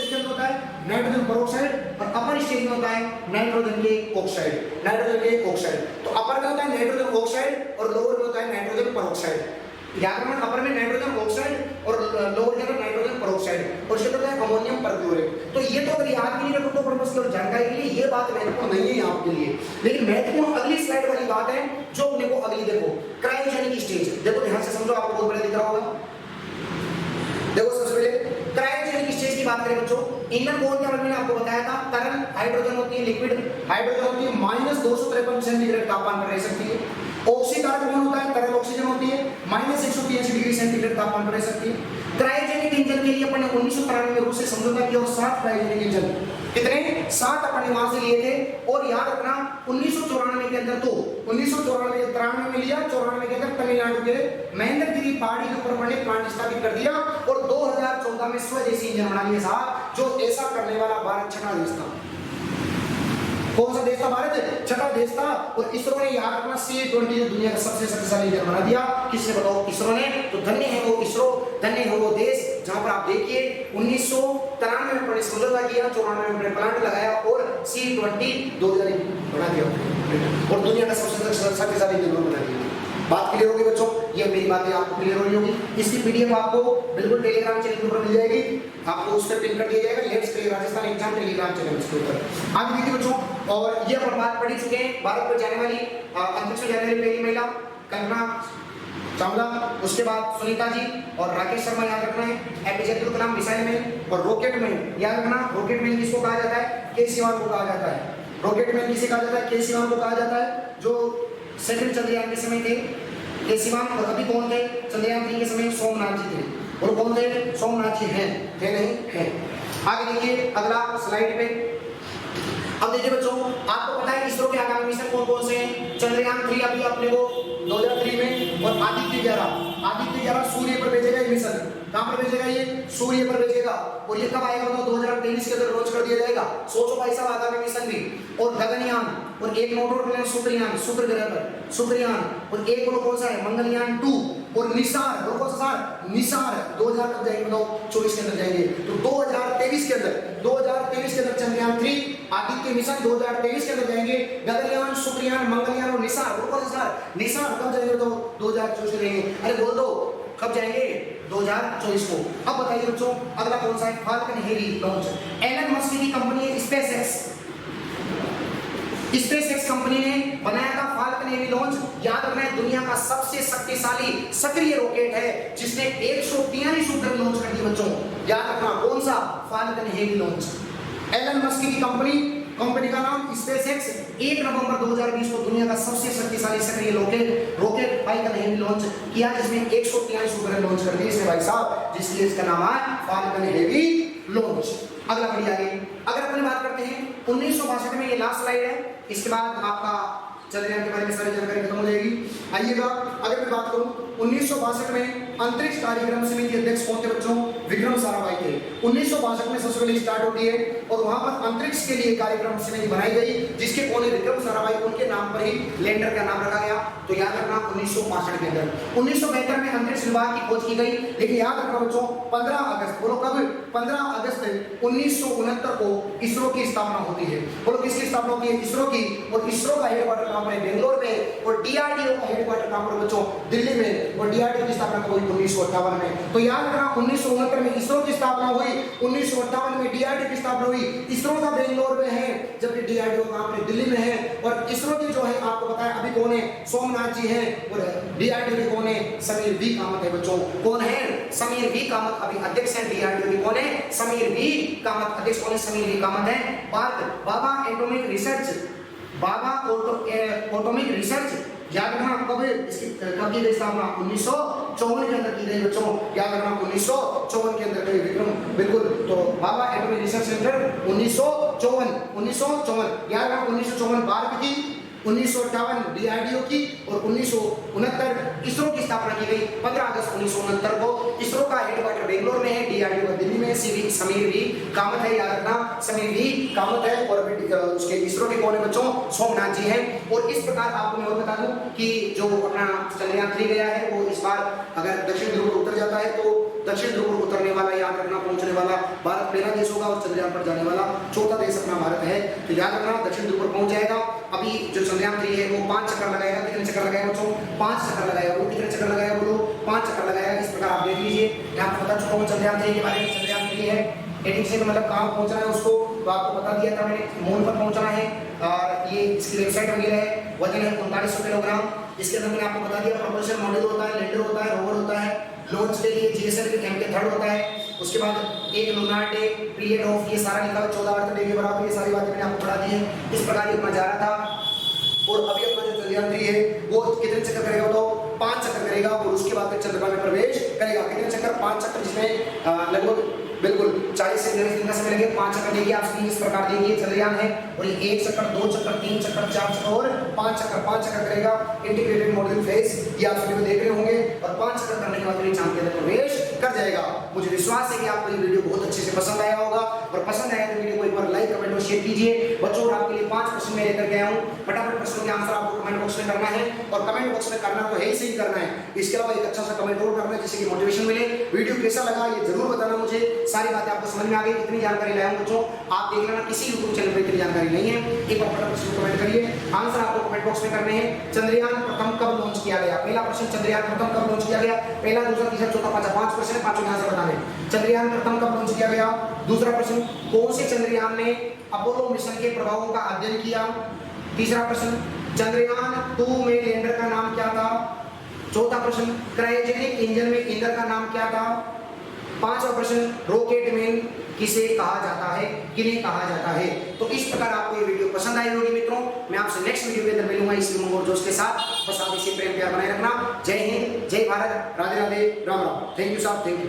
के अंदर होता है नाइट्रोजन पेरोक्साइड, और अपर स्टेज में होता है नाइट्रोजन के ऑक्साइड, नाइट्रोजन के ऑक्साइड। तो अपर में होता है नाइट्रोजन ऑक्साइड और लोअर में होता है नाइट्रोजन पेरोक्साइड। याद रखना, अपर में नाइट्रोजन ऑक्साइड और लोअर के अंदर नाइट्रोजन पेरोक्साइड, और इसके अंदर अमोनियम परक्लोरेट। तो ये तो अगर याद भी नहीं रखो तो बस केवल जानकारी के लिए, ये बात महत्वपूर्ण नहीं है आपके लिए। लेकिन महत्वपूर्ण अगली स्लाइड वाली बात है जो अपने को अगली देखो, क्रायोजेनिक स्टेज। देखो ध्यान से समझो, आपको बहुत बड़ा दिख रहा होगा। देखो सबसे पहले क्रायोजेनिक स्टेज की बात करें बच्चों, ईंधन कौन क्या मैंने आपको बताया था, तरल हाइड्रोजन होती है, लिक्विड हाइड्रोजन होती है, -253 सेंटीग्रेड तापमान पर रह सकती है। ऑक्सीकारक कौन होता है? तरल ऑक्सीजन होती है, -183 डिग्री सेंटीग्रेड तापमान पर रह सकती है। क्रायोजेनिक इंजन के लिए अपन ने 1993 में रूस से समझौता किया, और 7 क्रायोजेनिक इंजन, कितने? 7 अपन ने वहां से लिए थे। और याद रखना 1994 के अंदर, तो 1994 93 में लिया, 94 के अंदर तमिलनाडु के महेंद्रगिरी पहाड़ी के ऊपर अपने प्लांट स्थापित कर दिया, और 2014 में स्वदेशी इंजन बना लिया साहब। जो ऐसा करने वाला भारत 6वां देश था। कौन सा देश था? भारत 6वां देश था। और इसरो ने याद रखना CE20 जो दुनिया का सबसे शक्तिशाली इंजन बना दिया। किसने? बताओ, इसरो ने। तो धन्य है वो इसरो, धन्य है वो देश जहां पर आप देखिए 1993 में अपने समझौता किया, 94 में अपने प्लांट लगाया, और CE20 2001 बना दिया, और दुनिया का सबसे शक्तिशाली इंजन बना दिया। बात क्लियर होगी बच्चों? ये मेरी बातें आपको क्लियर हो रही होगी। इसकी PDF आपको बिल्कुल टेलीग्राम चैनल के ऊपर मिल जाएगी, आपको उस पर पिन कर दिया जाएगा, let's clear Rajasthan exam Telegram channel के ऊपर। आगे देखिए बच्चों, और ये अपन बात पढ़ी चुके हैं, भारत पर जाने वाली अंतरिक्ष में जाने वाली पहली महिला कल्पना चावला, उसके बाद सुनीता जी और राकेश शर्मा याद रखना है। एपीजे अब्दुल कलाम मिसाइल में, और रॉकेट में याद रखना, रॉकेट में किसको कहा जाता है? के सिवान को कहा जाता है। रॉकेट में किसे कहा जाता है? के सिवान को कहा जाता है, जो सेकंड चंद्रयान के समय थे के सिवान। और अभी कौन थे? चंद्रयान 3 के समय सोमनाथ जी थे। और कौन थे? सोमनाथ जी हैं, थे नहीं हैं। आगे देखिए अगला स्लाइड पे। अब देखिए बच्चों, आपको पता है इसरो के आगामी मिशन कौन कौन से हैं? चंद्रयान 3 अभी अपने को 2003 में, और आदित्य 11 सूर्य पर भेजेगा ये मिशन। कहां पर भेजेगा? ये सूर्य पर भेजेगा। और ये कब आएगा? तो 2023 के अंदर लॉन्च कर दिया जाएगा। सोचो भाई साहब, आगामी मिशन भी। और गगनयान, और एक नोट प्लेन शुक्रयान, शुक्र ग्रह पर शुक्रयान, और एक और कौन सा है? मंगलयान 2, और निसार, और कौन सा? निसार 2000 तक जाएंगे, बताओ 24 के अंदर जाएंगे। तो 2023 के अंदर चंद्रयान 3 आदित्य मिशन 2023 के अंदर जाएंगे। गगनयान, शुक्रयान, मंगलयान और निसार, निसार कब जाएंगे? तो 2024 जाएंगे। अरे बोल दो कब जाएंगे? 2024 को। अब बताइए बच्चों अगला कौन सा है? Falcon Heavy launch. Elon Musk की कंपनी है स्पेसएक्स कंपनी ने बनाया था फाल्कन हेवी लॉन्च। याद रखना है दुनिया का सबसे शक्तिशाली सक्रिय रॉकेट है जिसने 143 उपग्रह लॉन्च कर दिए बच्चों। याद रखना कौन सा? Falcon Heavy launch. Elon Musk की कंपनी का नाम स्पेसएक्स 1 नवंबर 2020 को दुनिया का सबसे शक्तिशाली सक्रिय रॉकेट फाल्कन हेवी लॉन्च किया जिसमें 143 उपग्रह लॉन्च कर दिए इसने भाई साहब, जिसलिए इसका नाम है फाल्कन हेवी लॉन्च। अगला बढ़िया आगे अगर अपन बात करते हैं 1962 में, ये लास्ट स्लाइड है, इसके बाद आपका चंद्रयान के बारे में सारी जानकारी खत्म हो जाएगी। आइएगा अगर मैं बात करूं 1962 में अंतरिक्ष कार्यक्रम समिति अध्यक्ष कौन थे बच्चों? विक्रम साराभाई थे। 1962 में सबसे पहले स्टार्ट होती है और वहां पर अंतरिक्ष के लिए कार्यक्रम समिति बनाई गई जिसके कौन है? विक्रम साराभाई, उनके नाम पर ही लैंडर का नाम रखा गया। तो याद रखना 1962 के अंदर। 1972 में अंतरिक्ष विभाग की खोज की गई, लेकिन याद रखना बच्चों 15 अगस्त, बोलो कब? 15 अगस्त 1969 को इसरो की स्थापना होती है। बोलो किसकी स्थापना होती है? इसरो की। और इसरो का हेडक्वार्टर कहां पर है? बेंगलोर में। और डीआरडीओ का हेडक्वार्टर कहां पर बच्चों? दिल्ली में। और डीआरडीओ की स्थापना हुई 1958 में। तो याद रखना 1969 में इसरो की स्थापना हुई, 1958 में डीआरडीओ की स्थापना हुई। इसरो का बेंगलोर में है जबकि डीआरडीओ कहां पर? दिल्ली में है। और इसरो की जो है आपको पता है अभी कौन है? सोमनाथ जी हैं। और डीआरडीओ के कौन है? समीर वी कामत है बच्चों। कौन है? समीर वी कामत अभी अध्यक्ष है डीआरडीओ के। कौन है? समीर वी कामत अध्यक्ष। कौन है? समीर वी कामत है। बाबा एटॉमिक रिसर्च याद रखना कब इसकी कब की गई स्थापना? 1954 के अंदर की गई बच्चों। याद रखना 1954 के अंदर गई विक्रम, बिल्कुल। तो बाबा एटॉमिक रिसर्च सेंटर 1954 याद रखना 1954 भारत की, 1958 डीआरडीओ की और 1969 इसरो की स्थापना की गई 15 अगस्त 1969 को। इसरो का हेडक्वार्टर बेंगलोर में है, डीआरडीओ का दिल्ली में है। समीर वी कामत है, याद रखना समीर वी कामत है। और उसके इसरो के कौन है बच्चों? सोमनाथ जी हैं। और इस प्रकार आपको मैं और बता दूं कि जो अपना चंद्रयान 3 गया है वो इस बार अगर दक्षिण ध्रुव पर उतर जाता है तो दक्षिण ध्रुव पर उतरने वाला, याद रखना पहुंचने वाला भारत पहला देश होगा और चंद्रयान पर जाने वाला चौथा देश अपना भारत है। तो याद रखना दक्षिण ध्रुव पर पहुंच जाएगा। अभी जो चंद्रयान 3 है वो 5 चक्कर लगाएगा। कितने चक्कर लगाएगा बच्चों? 5 चक्कर लगाएगा। वो कितने चक्कर लगाएगा बोलो? 5 चक्कर लगाएगा। इस प्रकार आप देख लीजिए, यहाँ पर बता चुका हूँ चंद्रयान 3 के बारे में। चंद्रयान 3 है 86 में, मतलब कहाँ पहुंचना है उसको तो आपको बता दिया था मैंने, मून पर पहुंचना है। और ये इसकी वेबसाइट वगैरह है। वजन है 3900 किलोग्राम। इसके अंदर मैंने आपको बता दिया प्रोपल्शन मॉड्यूल होता है, लैंडर होता है, रोवर होता है, लॉन्च के लिए जीएसएलवी MK3 होता है। उसके बाद एक लूनार डे, पीरियड ऑफ, ये सारा लिखा है 14 अर्थ डे के बराबर। ये सारी बातें मैंने आपको पढ़ा दी है। इस प्रकार ये अपना जा रहा था। और अभी अपना जो चंद्रयान 3 है वो कितने चक्कर करेगा? तो 5 चक्कर करेगा और उसके बाद फिर चंद्रमा में प्रवेश करेगा। कितने चक्कर? 5 चक्कर, जिसमें लगभग बिल्कुल 40 से 45 दिन का समय लगेगा। 5 चक्कर देखिए आप स्क्रीन इस प्रकार देखिए चंद्रयान है। और ये 1 चक्कर, 2 चक्कर, 3 चक्कर, 4 चक्कर और 5 चक्कर करेगा। इंटीग्रेटेड मॉड्यूल फेज ये आप सभी को देख रहे होंगे। और 5 चक्कर करने के बाद चांद के अंदर प्रवेश कर जाएगा। मुझे विश्वास है कि आपको ये वीडियो बहुत अच्छे से पसंद आया होगा। और पसंद आया तो वीडियो को एक बार लाइक, कमेंट और शेयर कीजिए। बच्चों आपके लिए 5 प्रश्न मैं लेकर के आया हूँ। फटाफट प्रश्नों के आंसर आपको कमेंट बॉक्स में करना है। और कमेंट बॉक्स में करना तो है ही सही करना है, इसके अलावा एक अच्छा सा कमेंट और करना है जिससे कि मोटिवेशन मिले। वीडियो कैसा लगा ये जरूर बताना मुझे। सारी बातें आपको समझ में आ गई? इतनी जानकारी लाया हूं बच्चों, आप देख लेना किसी यूट्यूब चैनल पर इतनी जानकारी नहीं है। एक बार फटाफट कमेंट करिए। आंसर आपको कमेंट बॉक्स में करने हैं। चंद्रयान प्रथम कब लॉन्च किया गया? पहला प्रश्न, चंद्रयान प्रथम कब लॉन्च किया गया? पहला, दूसरा, तीसरा, चौथा, पांचवा। 5 प्रश्न है, पांचों आंसर बताने। चंद्रयान प्रथम कब लॉन्च किया गया? दूसरा प्रश्न, कौन से चंद्रयान ने अपोलो मिशन के प्रभावों का अध्ययन किया? तीसरा प्रश्न, चंद्रयान 2 में लैंडर का नाम क्या था? चौथा प्रश्न, क्रायोजेनिक इंजन में ईंधन का नाम क्या था? पांचवा प्रश्न, रॉकेट मैन किसे कहा जाता है, किन्हें कहा जाता है? तो इस प्रकार आपको ये वीडियो पसंद आई होगी मित्रों। मैं आपसे नेक्स्ट वीडियो के अंदर मिलूंगा इसी उमंग और जोश के साथ। बस आप इसी प्रेम प्यार बनाए रखना। जय हिंद, जय भारत, राधे राधे, राम राम। थैंक यू साहब, थैंक यू।